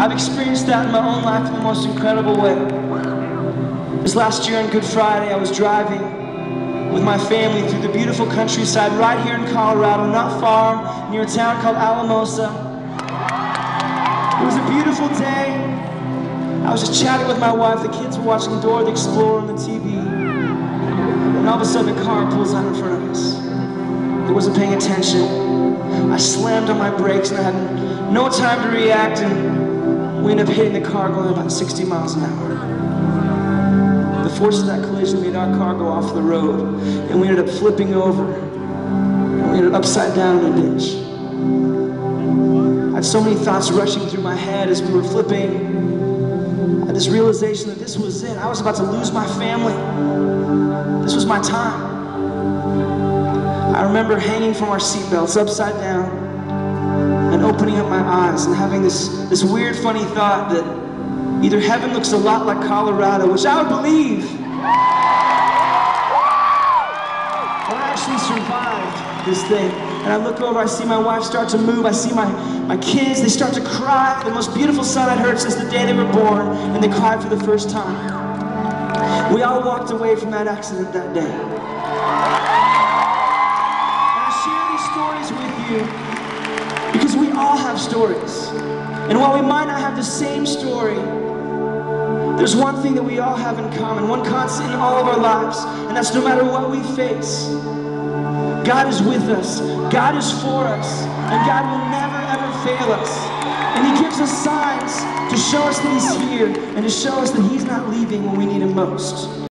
I've experienced that in my own life in the most incredible way. This last year on Good Friday, I was driving with my family through the beautiful countryside right here in Colorado, not far, near a town called Alamosa. It was a beautiful day. I was just chatting with my wife. The kids were watching Dora the Explorer on the TV. And all of a sudden, a car pulls out in front of us. I wasn't paying attention. I slammed on my brakes and I had no time to react, and we ended up hitting the car going about 60 miles an hour. The force of that collision made our car go off the road, and we ended up flipping over, and we ended up upside down in a ditch. I had so many thoughts rushing through my head as we were flipping. I had this realization that this was it. I was about to lose my family. This was my time. I remember hanging from our seatbelts upside down and opening up my eyes and having this weird, funny thought that either heaven looks a lot like Colorado, which I would believe, or I actually survived this thing. And I look over, I see my wife start to move, I see my kids, they start to cry. The most beautiful sound I'd heard since the day they were born, and they cried for the first time. We all walked away from that accident that day. Stories with you because we all have stories, and while we might not have the same story, there's one thing that we all have in common, one constant in all of our lives, and that's no matter what we face, God is with us, God is for us, and God will never ever fail us. And He gives us signs to show us that He's here and to show us that He's not leaving when we need Him most.